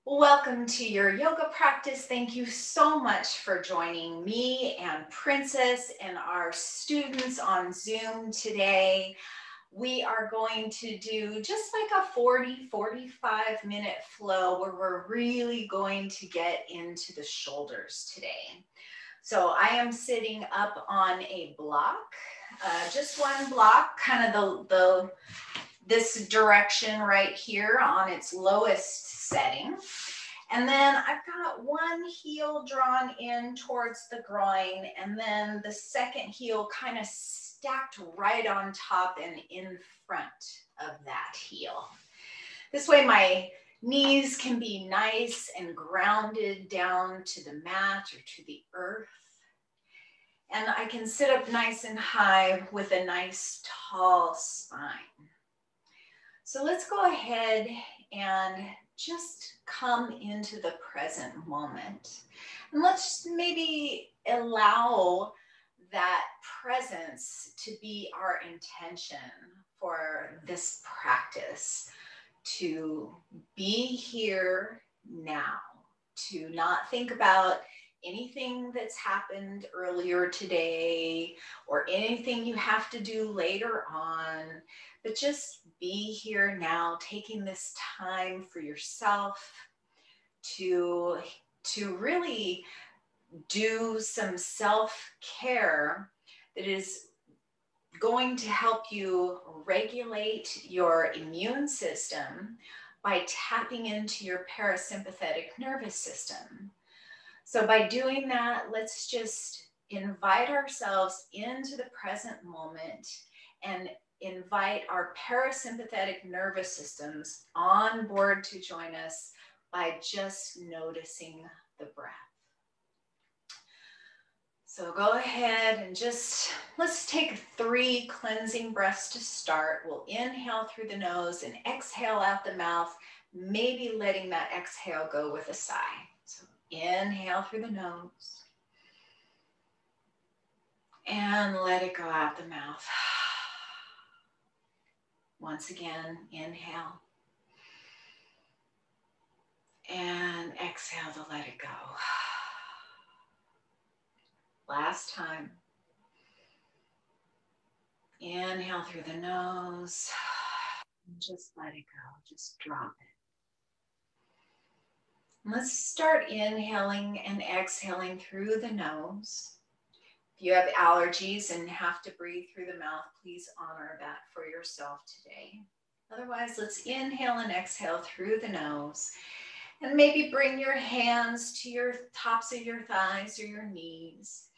Welcome to your yoga practice. Thank you so much for joining me and Princess and our students on Zoom today. We are going to do just like a 45 minute flow where we're really going to get into the shoulders today. So I am sitting up on a block, just one block, kind of this direction right here on its lowest setting. And then I've got one heel drawn in towards the groin, and then the second heel kind of stacked right on top and in front of that heel. This way my knees can be nice and grounded down to the mat or to the earth. And I can sit up nice and high with a nice tall spine. So let's go ahead and just come into the present moment. And let's maybe allow that presence to be our intention for this practice, to be here now, to not think about anything that's happened earlier today or anything you have to do later on, but just be here now, taking this time for yourself to really do some self-care that is going to help you regulate your immune system by tapping into your parasympathetic nervous system. So by doing that, let's just invite ourselves into the present moment and invite our parasympathetic nervous systems on board to join us by just noticing the breath. So go ahead and let's take 3 cleansing breaths to start. We'll inhale through the nose and exhale out the mouth, maybe letting that exhale go with a sigh. So inhale through the nose and let it go out the mouth. Once again, inhale and exhale to let it go. Last time. Inhale through the nose and just let it go. Just drop it. Let's start inhaling and exhaling through the nose. If you have allergies and have to breathe through the mouth, please honor that for yourself today. Otherwise, let's inhale and exhale through the nose. And maybe bring your hands to your tops of your thighs or your knees.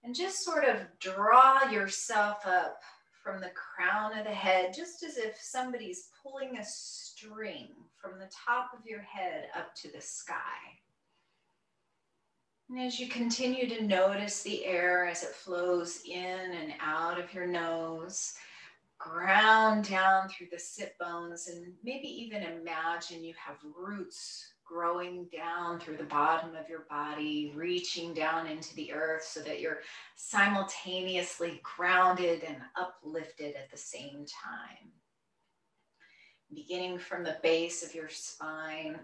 And just sort of draw yourself up from the crown of the head, just as if somebody's pulling a string from the top of your head up to the sky. And as you continue to notice the air as it flows in and out of your nose, ground down through the sit bones, and maybe even imagine you have roots growing down through the bottom of your body, reaching down into the earth so that you're simultaneously grounded and uplifted at the same time. Beginning from the base of your spine,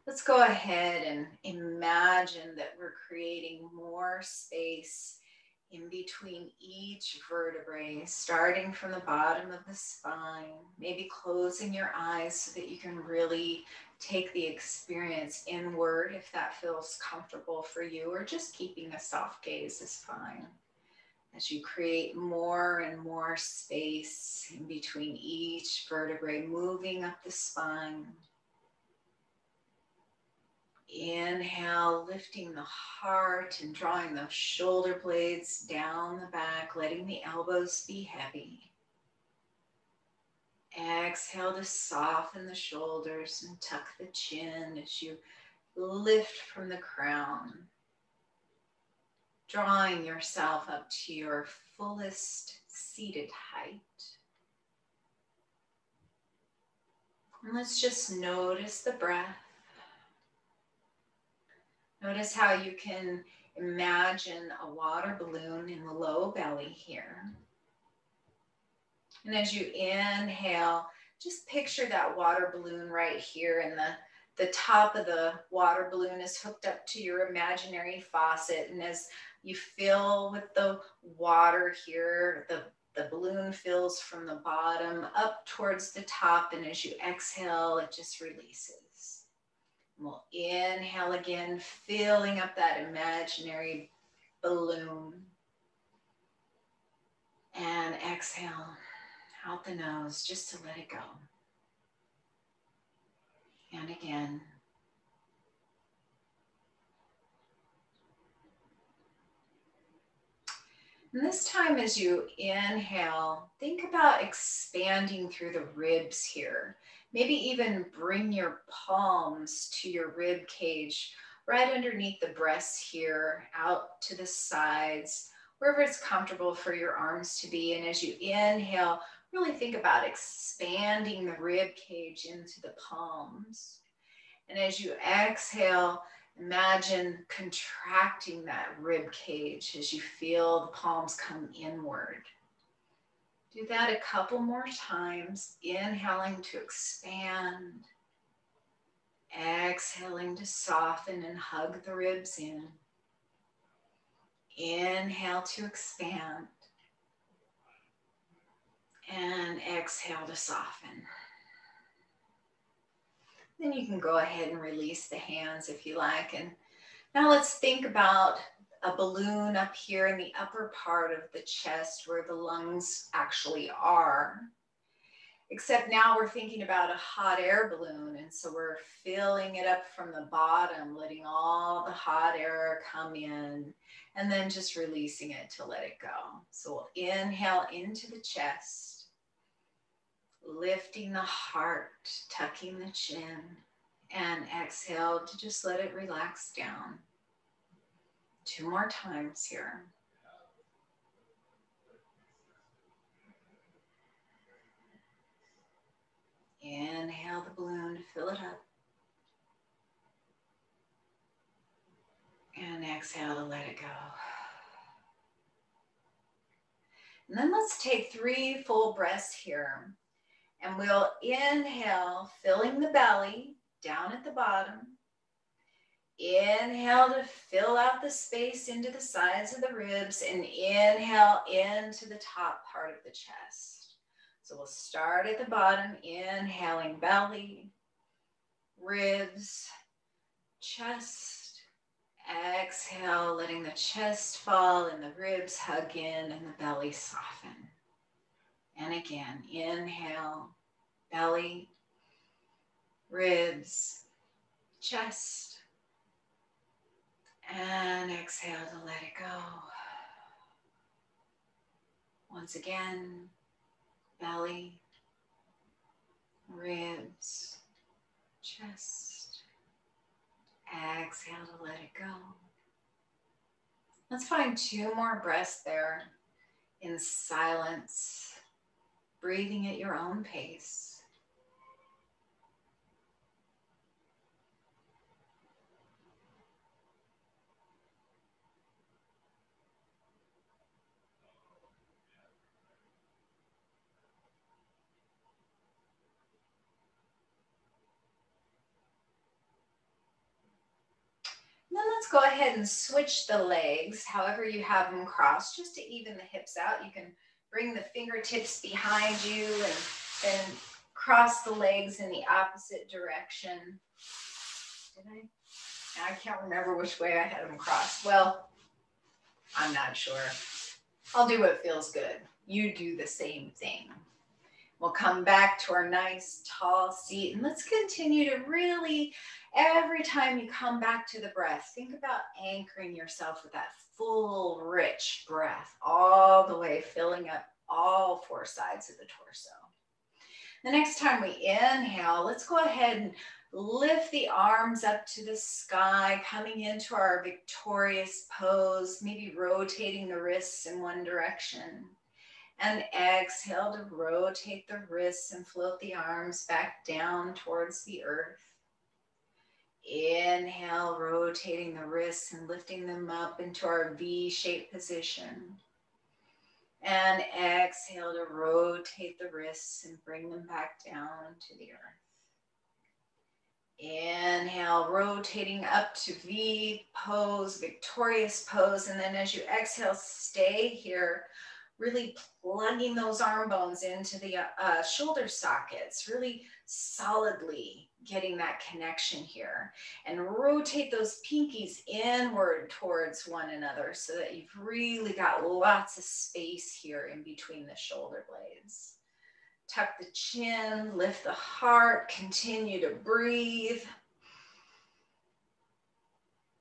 let's go ahead and imagine that we're creating more space in between each vertebrae, starting from the bottom of the spine, maybe closing your eyes so that you can really take the experience inward if that feels comfortable for you, or just keeping a soft gaze is fine. As you create more and more space in between each vertebrae, moving up the spine. Inhale, lifting the heart and drawing those shoulder blades down the back, letting the elbows be heavy. Exhale to soften the shoulders and tuck the chin as you lift from the crown, drawing yourself up to your fullest seated height. And let's just notice the breath. Notice how you can imagine a water balloon in the low belly here. And as you inhale, just picture that water balloon right here in the The top of the water balloon is hooked up to your imaginary faucet, and as you fill with the water here, the balloon fills from the bottom up towards the top, and as you exhale, it just releases. And we'll inhale again, filling up that imaginary balloon. And exhale out the nose just to let it go. And again. And this time as you inhale, think about expanding through the ribs here. Maybe even bring your palms to your rib cage, right underneath the breasts here, out to the sides, wherever it's comfortable for your arms to be. And as you inhale, really think about expanding the rib cage into the palms. And as you exhale, imagine contracting that rib cage as you feel the palms come inward. Do that a couple more times, inhaling to expand, exhaling to soften and hug the ribs in. Inhale to expand, and exhale to soften. Then you can go ahead and release the hands if you like. And now let's think about a balloon up here in the upper part of the chest where the lungs actually are. Except now we're thinking about a hot air balloon, and so we're filling it up from the bottom, letting all the hot air come in, and then just releasing it to let it go. So we'll inhale into the chest, lifting the heart, tucking the chin, and exhale to just let it relax down. 2 more times here. Inhale the balloon, fill it up. And exhale to let it go. And then let's take 3 full breaths here. And we'll inhale, filling the belly down at the bottom. Inhale to fill out the space into the sides of the ribs, and inhale into the top part of the chest. So we'll start at the bottom, inhaling belly, ribs, chest. Exhale, letting the chest fall and the ribs hug in and the belly soften. And again, inhale, belly, ribs, chest. And exhale to let it go. Once again, belly, ribs, chest. Exhale to let it go. Let's find 2 more breaths there in silence, breathing at your own pace. Then let's go ahead and switch the legs, however you have them crossed, just to even the hips out. You can bring the fingertips behind you and then cross the legs in the opposite direction. Did I? I can't remember which way I had them crossed. Well, I'm not sure. I'll do what feels good. You do the same thing. We'll come back to our nice tall seat, and let's continue to really, every time you come back to the breath, think about anchoring yourself with that full, rich breath all the way, filling up all 4 sides of the torso. The next time we inhale, let's go ahead and lift the arms up to the sky, coming into our victorious pose, maybe rotating the wrists in one direction. And exhale to rotate the wrists and float the arms back down towards the earth. Inhale, rotating the wrists and lifting them up into our V-shaped position. And exhale to rotate the wrists and bring them back down to the earth. Inhale, rotating up to V pose, victorious pose. And then as you exhale, stay here, really plugging those arm bones into the shoulder sockets, really solidly getting that connection here. And rotate those pinkies inward towards one another so that you've really got lots of space here in between the shoulder blades. Tuck the chin, lift the heart, continue to breathe.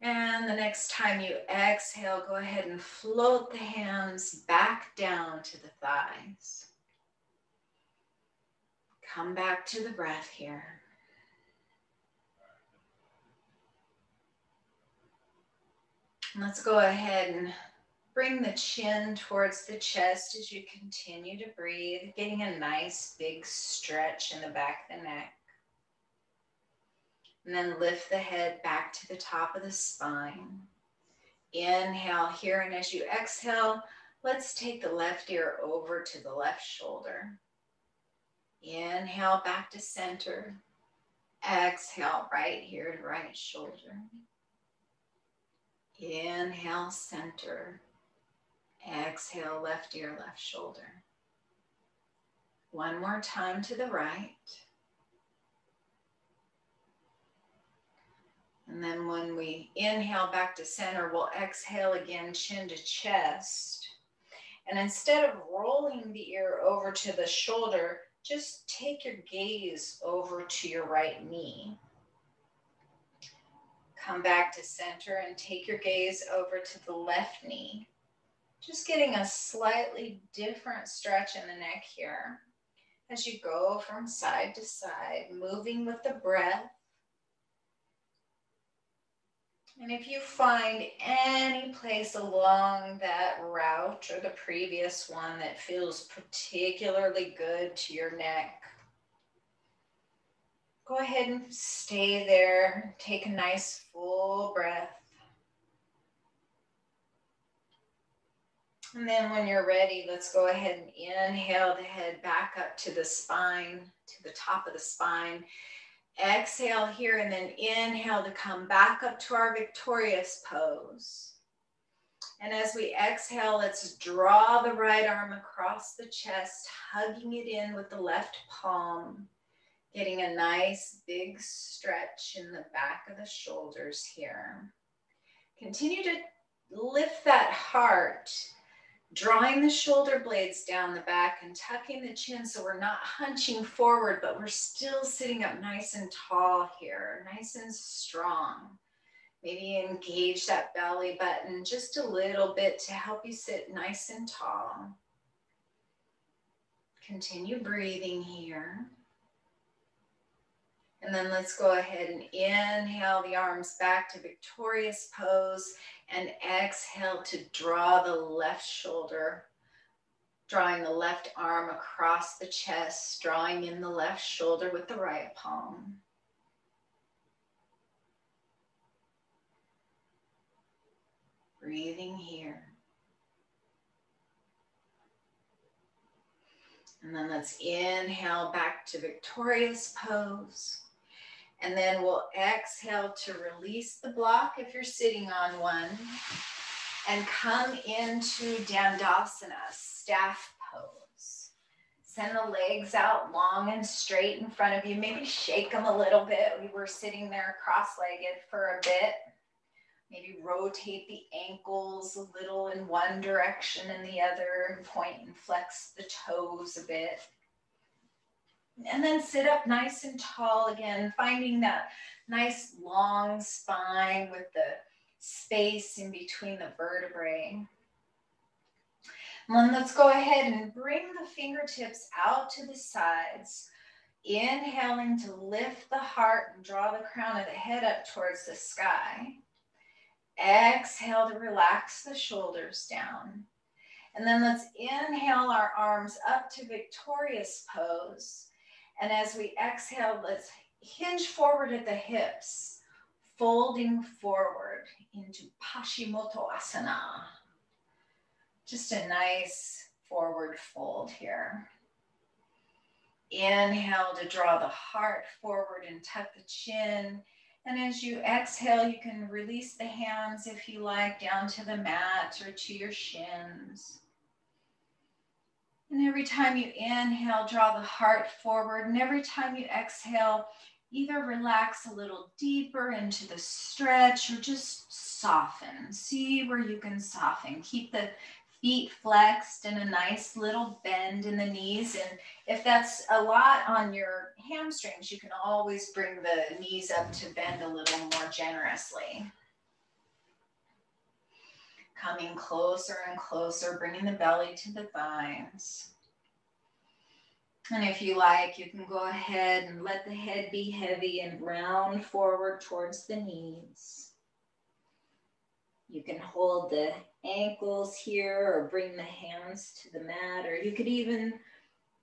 And the next time you exhale, go ahead and float the hands back down to the thighs. Come back to the breath here. Let's go ahead and bring the chin towards the chest as you continue to breathe, getting a nice big stretch in the back of the neck. And then lift the head back to the top of the spine. Inhale here, and as you exhale, let's take the left ear over to the left shoulder. Inhale back to center. Exhale right here to right shoulder. Inhale, center. Exhale, left ear, left shoulder. One more time to the right. And then when we inhale back to center, we'll exhale again, chin to chest. And instead of rolling the ear over to the shoulder, just take your gaze over to your right knee. Come back to center and take your gaze over to the left knee. Just getting a slightly different stretch in the neck here as you go from side to side, moving with the breath. And if you find any place along that route or the previous one that feels particularly good to your neck, go ahead and stay there. Take a nice full breath. And then when you're ready, let's go ahead and inhale the head back up to the spine, to the top of the spine. Exhale here and then inhale to come back up to our victorious pose. And as we exhale, let's draw the right arm across the chest, hugging it in with the left palm, getting a nice big stretch in the back of the shoulders here. Continue to lift that heart, drawing the shoulder blades down the back and tucking the chin so we're not hunching forward, but we're still sitting up nice and tall here, nice and strong. Maybe engage that belly button just a little bit to help you sit nice and tall. Continue breathing here. And then let's go ahead and inhale the arms back to victorious pose and exhale to draw the left shoulder, drawing the left arm across the chest, drawing in the left shoulder with the right palm. Breathing here. And then let's inhale back to victorious pose. And then we'll exhale to release the block if you're sitting on one. And come into Dandasana, staff pose. Send the legs out long and straight in front of you. Maybe shake them a little bit. We were sitting there cross-legged for a bit. Maybe rotate the ankles a little in one direction and the other. Point and flex the toes a bit. And then sit up nice and tall again, finding that nice long spine with the space in between the vertebrae. And then let's go ahead and bring the fingertips out to the sides, inhaling to lift the heart and draw the crown of the head up towards the sky. Exhale to relax the shoulders down. And then let's inhale our arms up to victorious pose. And as we exhale, let's hinge forward at the hips, folding forward into Paschimotto Asana. Just a nice forward fold here. Inhale to draw the heart forward and tuck the chin. And as you exhale, you can release the hands if you like down to the mat or to your shins. And every time you inhale, draw the heart forward. And every time you exhale, either relax a little deeper into the stretch or just soften. See where you can soften. Keep the feet flexed and a nice little bend in the knees. And if that's a lot on your hamstrings, you can always bring the knees up to bend a little more generously. Coming closer and closer, bringing the belly to the thighs. And if you like, you can go ahead and let the head be heavy and round forward towards the knees. You can hold the ankles here or bring the hands to the mat, or you could even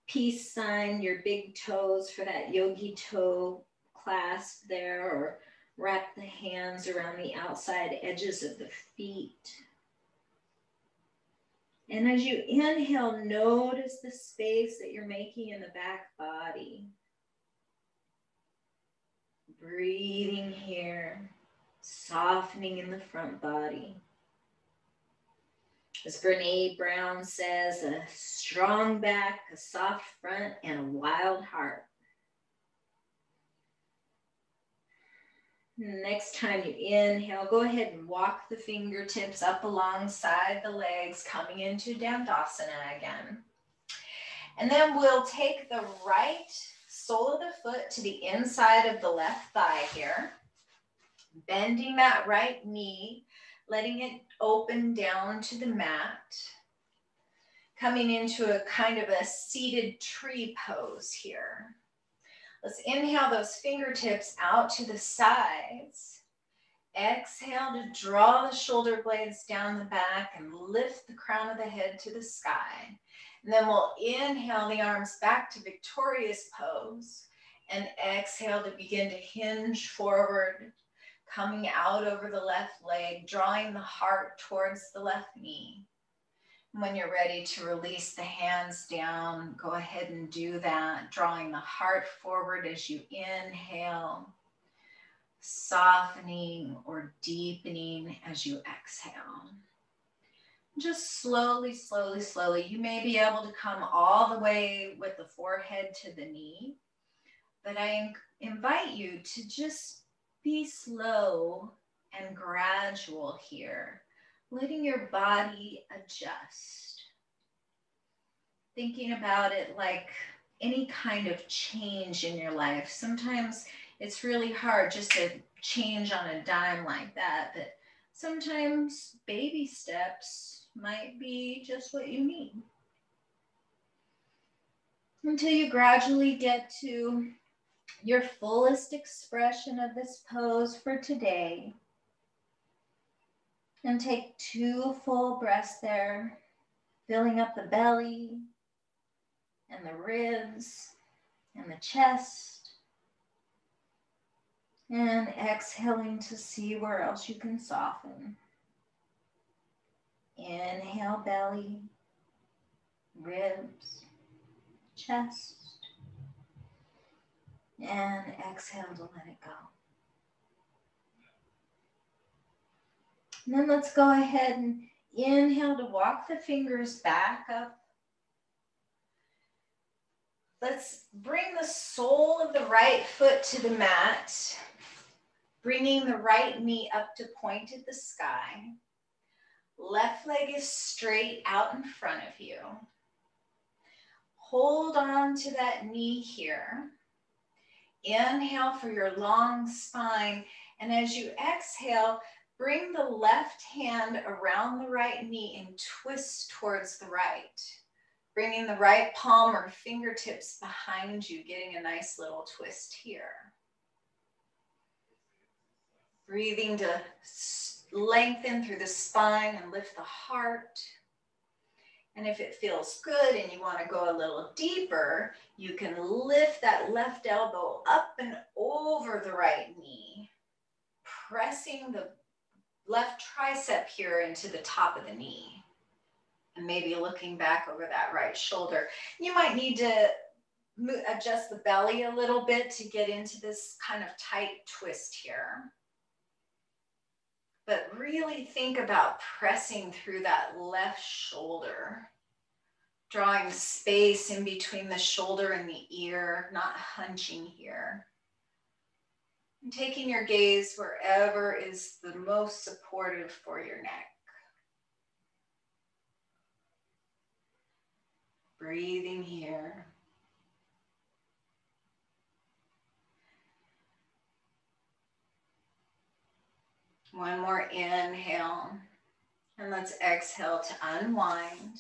peace sign your big toes for that yogi toe clasp there, or wrap the hands around the outside edges of the feet. And as you inhale, notice the space that you're making in the back body. Breathing here, softening in the front body. As Brene Brown says, a strong back, a soft front, and a wild heart. Next time you inhale, go ahead and walk the fingertips up alongside the legs, coming into Dandasana again. And then we'll take the right sole of the foot to the inside of the left thigh here, bending that right knee, letting it open down to the mat, coming into a kind of a seated tree pose here. Let's inhale those fingertips out to the sides. Exhale to draw the shoulder blades down the back and lift the crown of the head to the sky. And then we'll inhale the arms back to victorious pose and exhale to begin to hinge forward, coming out over the left leg, drawing the heart towards the left knee. When you're ready to release the hands down, go ahead and do that, drawing the heart forward as you inhale, softening or deepening as you exhale. Just slowly, slowly, slowly. You may be able to come all the way with the forehead to the knee, but I invite you to just be slow and gradual here, letting your body adjust. Thinking about it like any kind of change in your life. Sometimes it's really hard just to change on a dime like that, but sometimes baby steps might be just what you need. Until you gradually get to your fullest expression of this pose for today. And take 2 full breaths there, filling up the belly and the ribs and the chest. And exhaling to see where else you can soften. Inhale, belly, ribs, chest. And exhale to let it go. And then let's go ahead and inhale to walk the fingers back up. Let's bring the sole of the right foot to the mat, bringing the right knee up to point at the sky. Left leg is straight out in front of you. Hold on to that knee here. Inhale for your long spine, and as you exhale, bring the left hand around the right knee and twist towards the right. Bringing the right palm or fingertips behind you, getting a nice little twist here. Breathing to lengthen through the spine and lift the heart. And if it feels good and you want to go a little deeper, you can lift that left elbow up and over the right knee, pressing the left tricep here into the top of the knee. And maybe looking back over that right shoulder. You might need to adjust the belly a little bit to get into this kind of tight twist here. But really think about pressing through that left shoulder, drawing space in between the shoulder and the ear, not hunching here. And taking your gaze wherever is the most supportive for your neck. Breathing here. One more inhale, and let's exhale to unwind.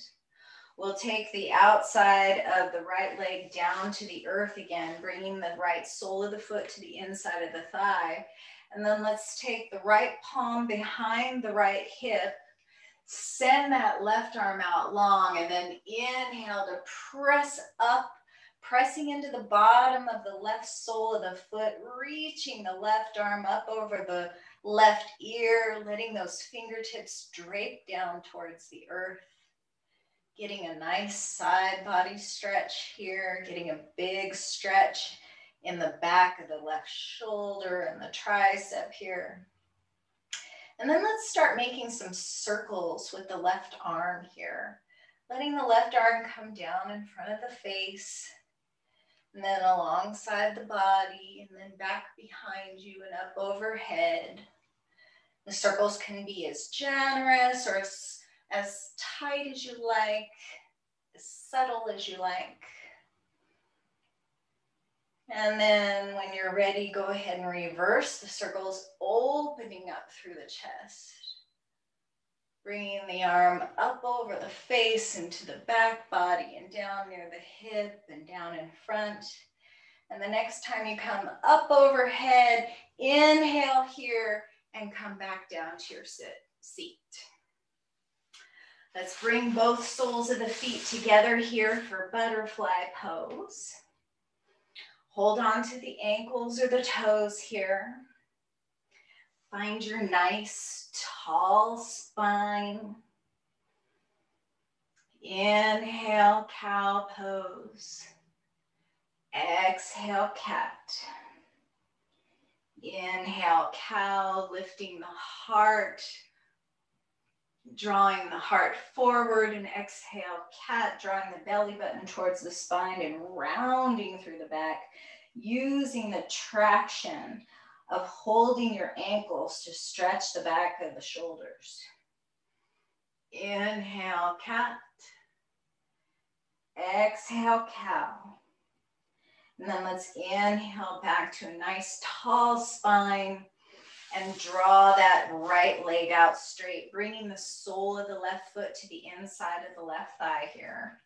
We'll take the outside of the right leg down to the earth again, bringing the right sole of the foot to the inside of the thigh. And then let's take the right palm behind the right hip, send that left arm out long, and then inhale to press up, pressing into the bottom of the left sole of the foot, reaching the left arm up over the left ear, letting those fingertips drape down towards the earth. Getting a nice side body stretch here, getting a big stretch in the back of the left shoulder and the tricep here. And then let's start making some circles with the left arm here. Letting the left arm come down in front of the face, and then alongside the body, and then back behind you and up overhead. The circles can be as generous or as tight as you like, as subtle as you like. And then when you're ready, go ahead and reverse the circles, opening up through the chest. Bringing the arm up over the face into the back body and down near the hip and down in front. And the next time you come up overhead, inhale here and come back down to your seat. Let's bring both soles of the feet together here for butterfly pose. Hold on to the ankles or the toes here. Find your nice tall spine. Inhale, cow pose. Exhale, cat. Inhale, cow, lifting the heart, drawing the heart forward, and exhale, cat, drawing the belly button towards the spine and rounding through the back, using the traction of holding your ankles to stretch the back of the shoulders. Inhale, cat. Exhale, cow. And then let's inhale back to a nice tall spine and draw that right leg out straight, bringing the sole of the left foot to the inside of the left thigh here.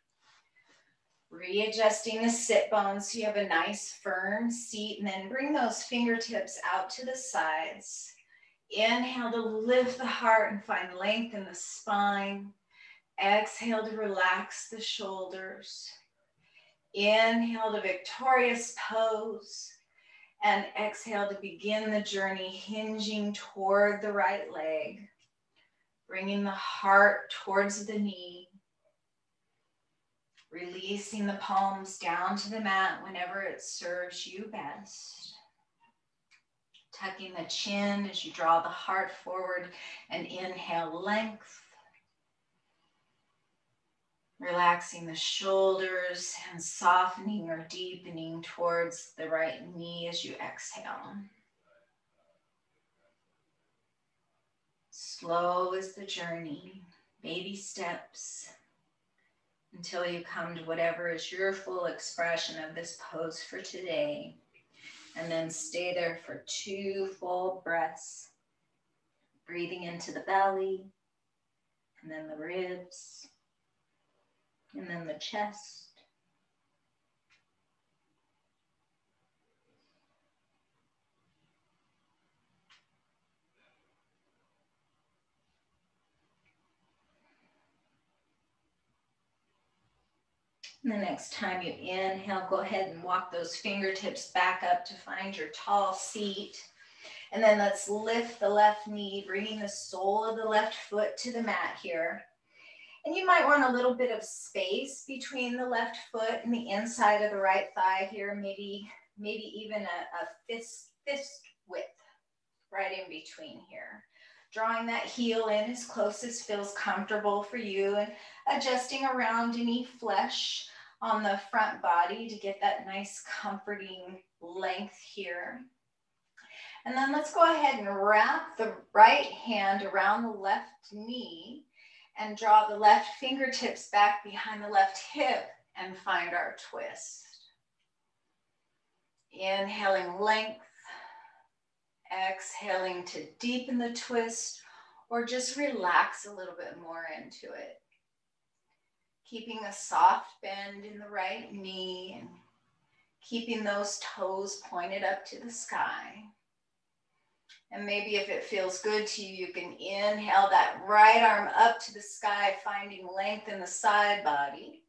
Readjusting the sit bones so you have a nice firm seat, and then bring those fingertips out to the sides. Inhale to lift the heart and find length in the spine. Exhale to relax the shoulders. Inhale to victorious pose. And exhale to begin the journey, hinging toward the right leg. Bringing the heart towards the knee. Releasing the palms down to the mat whenever it serves you best. Tucking the chin as you draw the heart forward and inhale length. Relaxing the shoulders and softening or deepening towards the right knee as you exhale. Slow is the journey, baby steps, until you come to whatever is your full expression of this pose for today. And then stay there for 2 full breaths. Breathing into the belly, and then the ribs, and then the chest. And the next time you inhale, go ahead and walk those fingertips back up to find your tall seat. And then let's lift the left knee, bringing the sole of the left foot to the mat here. And you might want a little bit of space between the left foot and the inside of the right thigh here, maybe even a fist width right in between here. Drawing that heel in as close as feels comfortable for you and adjusting around any flesh on the front body to get that nice comforting length here. And then let's go ahead and wrap the right hand around the left knee and draw the left fingertips back behind the left hip and find our twist. Inhaling length, exhaling to deepen the twist or just relax a little bit more into it. Keeping a soft bend in the right knee and keeping those toes pointed up to the sky. And maybe if it feels good to you, you can inhale that right arm up to the sky, finding length in the side body.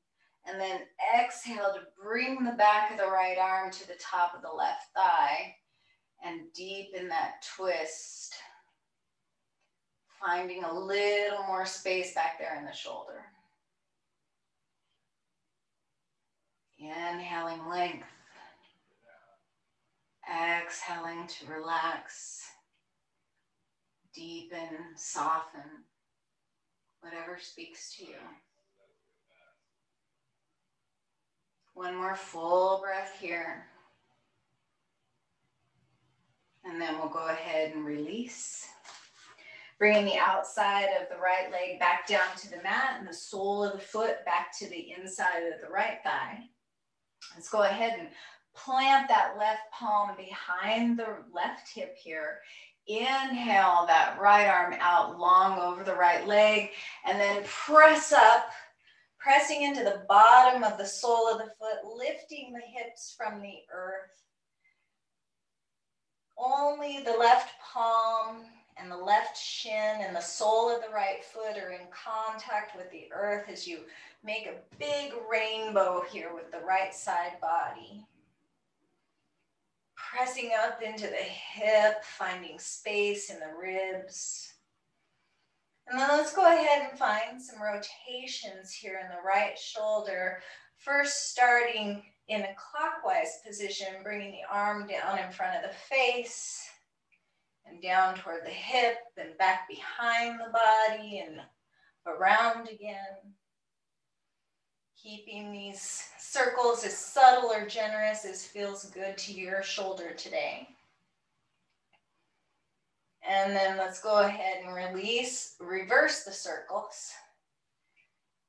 And then exhale to bring the back of the right arm to the top of the left thigh and deepen that twist. Finding a little more space back there in the shoulder. Inhaling length. Exhaling to relax. Deepen, soften, whatever speaks to you. One more full breath here. And then we'll go ahead and release. Bringing the outside of the right leg back down to the mat and the sole of the foot back to the inside of the right thigh. Let's go ahead and plant that left palm behind the left hip here. Inhale that right arm out long over the right leg and then press up, pressing into the bottom of the sole of the foot, lifting the hips from the earth. Only the left palm and the left shin and the sole of the right foot are in contact with the earth as you make a big rainbow here with the right side body. Pressing up into the hip, finding space in the ribs. And then let's go ahead and find some rotations here in the right shoulder. First starting in a clockwise position, bringing the arm down in front of the face and down toward the hip and back behind the body and around again. Keeping these circles as subtle or generous as feels good to your shoulder today. And then let's go ahead and release, reverse the circles.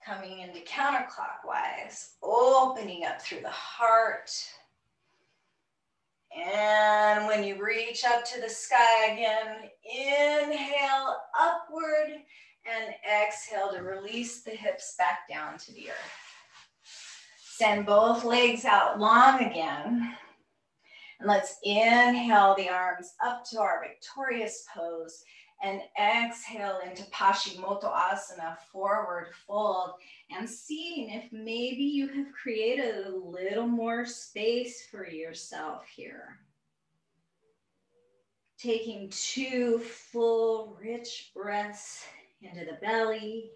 Coming into counterclockwise, opening up through the heart. And when you reach up to the sky again, inhale upward and exhale to release the hips back down to the earth. Send both legs out long again. And let's inhale the arms up to our victorious pose and exhale into Paschimottanasana, forward fold, and seeing if maybe you have created a little more space for yourself here. Taking 2 full, rich breaths into the belly,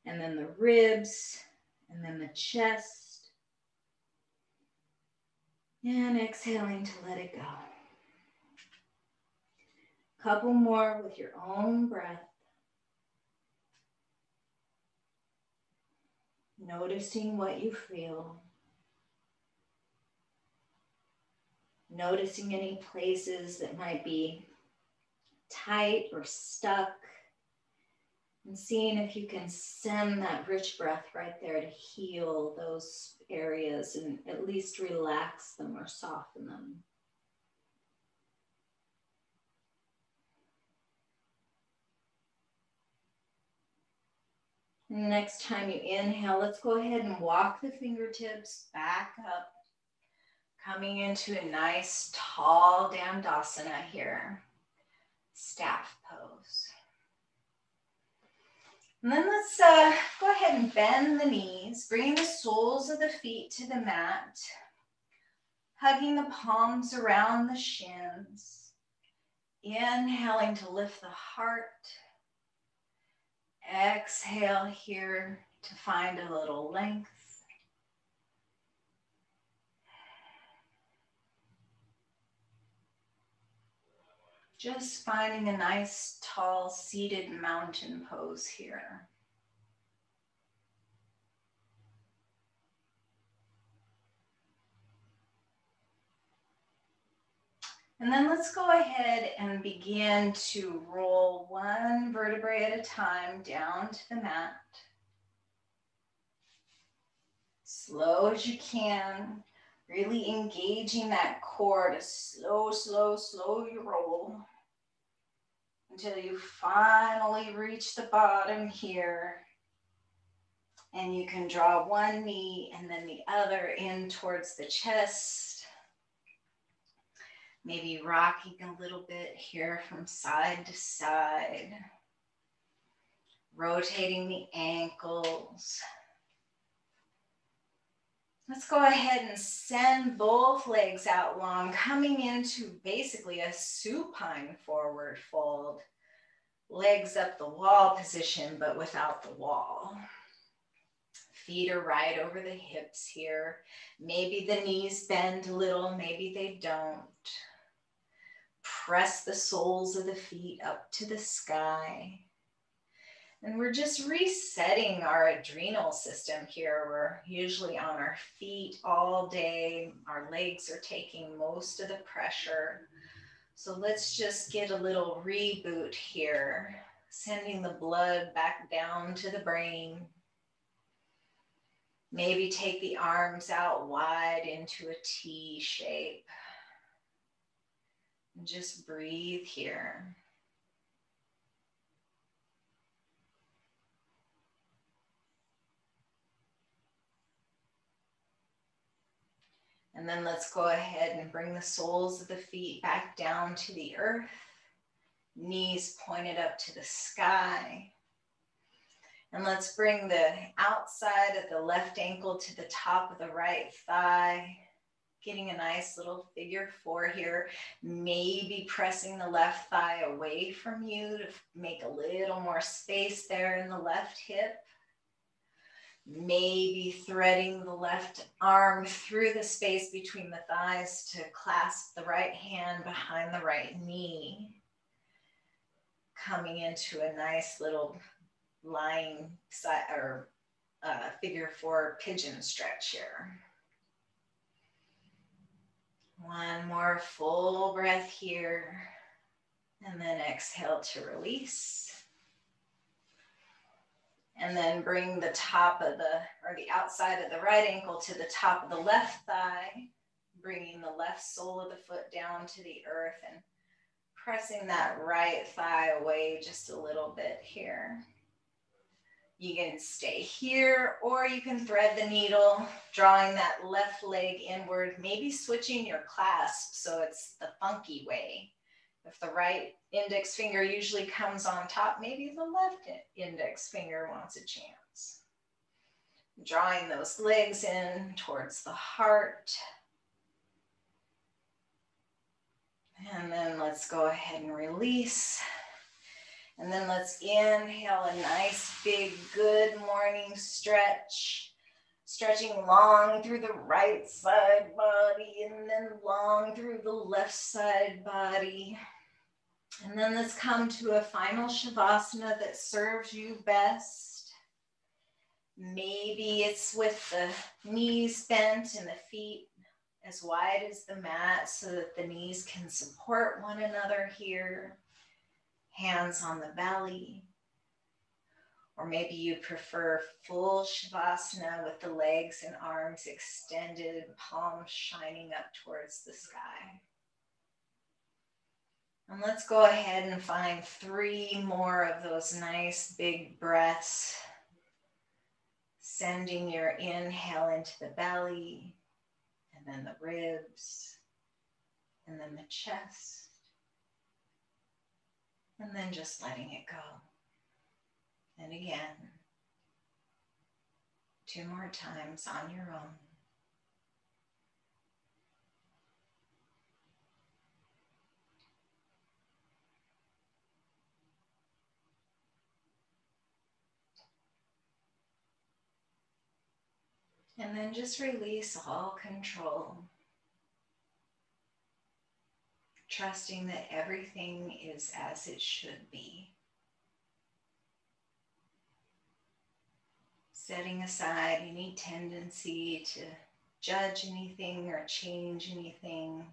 and then the ribs, and then the chest. And exhaling to let it go. Couple more with your own breath. Noticing what you feel. Noticing any places that might be tight or stuck. And seeing if you can send that rich breath right there to heal those areas and at least relax them or soften them. Next time you inhale, let's go ahead and walk the fingertips back up, coming into a nice tall Dandasana here, staff pose. And then let's go ahead and bend the knees, bringing the soles of the feet to the mat, hugging the palms around the shins, inhaling to lift the heart, Exhale here to find a little length. Just finding a nice, tall, seated mountain pose here. And then let's go ahead and begin to roll one vertebrae at a time down to the mat. Slow as you can, really engaging that core to slow you roll until you finally reach the bottom here. And you can draw one knee and then the other in towards the chest. Maybe rocking a little bit here from side to side. Rotating the ankles. Let's go ahead and send both legs out long, coming into basically a supine forward fold. Legs up the wall position, but without the wall. Feet are right over the hips here. Maybe the knees bend a little, maybe they don't. Press the soles of the feet up to the sky. And we're just resetting our adrenal system here. We're usually on our feet all day. Our legs are taking most of the pressure. So let's just get a little reboot here, sending the blood back down to the brain. Maybe take the arms out wide into a T shape. And just breathe here. And then let's go ahead and bring the soles of the feet back down to the earth. Knees pointed up to the sky. And let's bring the outside of the left ankle to the top of the right thigh. Getting a nice little figure four here. Maybe pressing the left thigh away from you to make a little more space there in the left hip. Maybe threading the left arm through the space between the thighs to clasp the right hand behind the right knee. Coming into a nice little lying side or figure four pigeon stretch here. One more full breath here. And then exhale to release. And then bring the top of the outside of the right ankle to the top of the left thigh, bringing the left sole of the foot down to the earth and pressing that right thigh away just a little bit here. You can stay here or you can thread the needle, drawing that left leg inward, maybe switching your clasp so it's the funky way. If the right index finger usually comes on top, maybe the left index finger wants a chance. Drawing those legs in towards the heart. And then let's go ahead and release. And then let's inhale a nice big good morning stretch. Stretching long through the right side body and then long through the left side body. And then let's come to a final Shavasana that serves you best. Maybe it's with the knees bent and the feet as wide as the mat so that the knees can support one another here. Hands on the belly. Or maybe you prefer full Shavasana with the legs and arms extended, palms shining up towards the sky. And let's go ahead and find 3 more of those nice big breaths. Sending your inhale into the belly, and then the ribs, and then the chest. And then just letting it go. And again, 2 more times on your own. And then just release all control. Trusting that everything is as it should be. Setting aside any tendency to judge anything or change anything,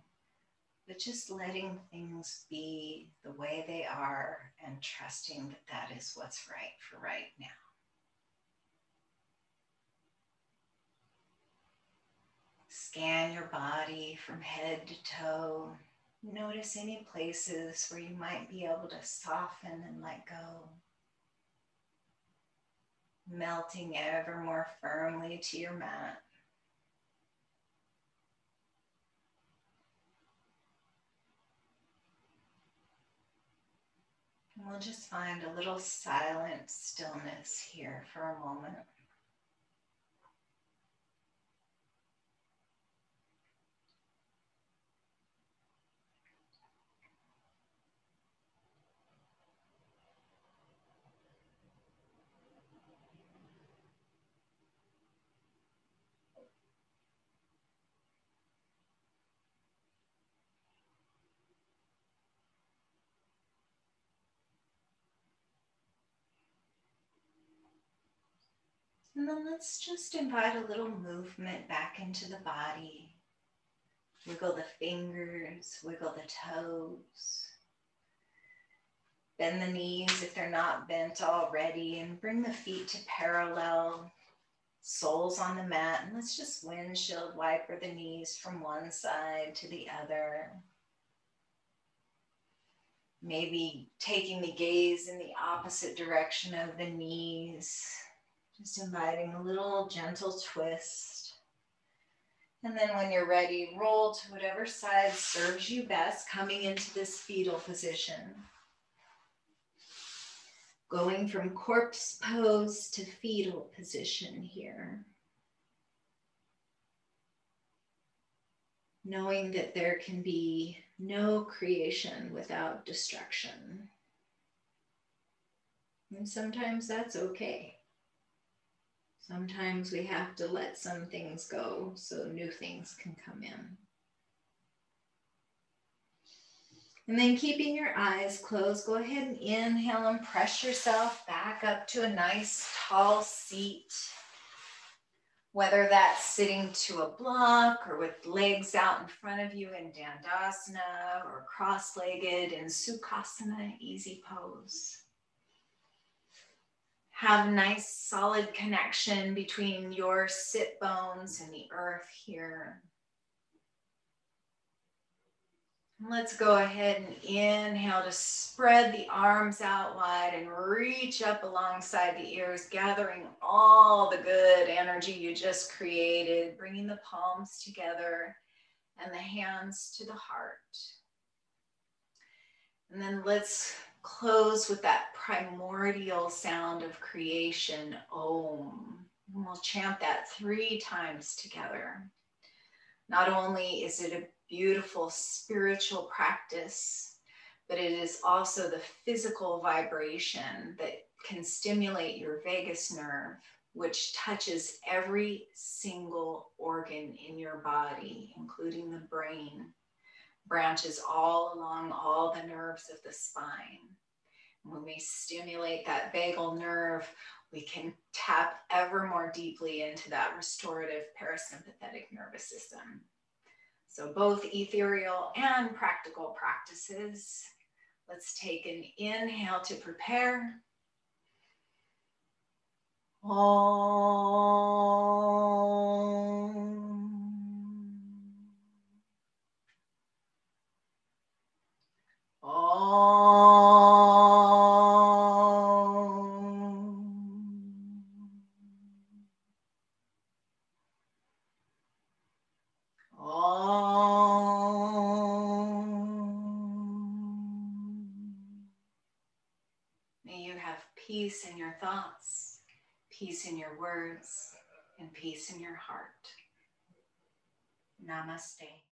but just letting things be the way they are and trusting that that is what's right for right now. Scan your body from head to toe. Notice any places where you might be able to soften and let go. Melting ever more firmly to your mat. And we'll just find a little silent stillness here for a moment. And then let's just invite a little movement back into the body. Wiggle the fingers, wiggle the toes. Bend the knees if they're not bent already, and bring the feet to parallel, soles on the mat. And let's just windshield wiper the knees from one side to the other. Maybe taking the gaze in the opposite direction of the knees. Just inviting a little gentle twist. And then when you're ready, roll to whatever side serves you best, coming into this fetal position. Going from corpse pose to fetal position here. Knowing that there can be no creation without destruction. And sometimes that's okay. Sometimes we have to let some things go so new things can come in. And then keeping your eyes closed, go ahead and inhale and press yourself back up to a nice tall seat. Whether that's sitting to a block or with legs out in front of you in Dandasana or cross-legged in Sukhasana, easy pose. Have a nice solid connection between your sit bones and the earth here. And let's go ahead and inhale to spread the arms out wide and reach up alongside the ears, gathering all the good energy you just created, bringing the palms together and the hands to the heart. And then let's close with that primordial sound of creation, Om. And we'll chant that 3 times together. Not only is it a beautiful spiritual practice, but it is also the physical vibration that can stimulate your vagus nerve, which touches every single organ in your body, including the brain. Branches all along all the nerves of the spine. When we stimulate that vagal nerve, we can tap ever more deeply into that restorative parasympathetic nervous system. So both ethereal and practical practices. Let's take an inhale to prepare. May you have peace in your thoughts, peace in your words, and peace in your heart. Namaste.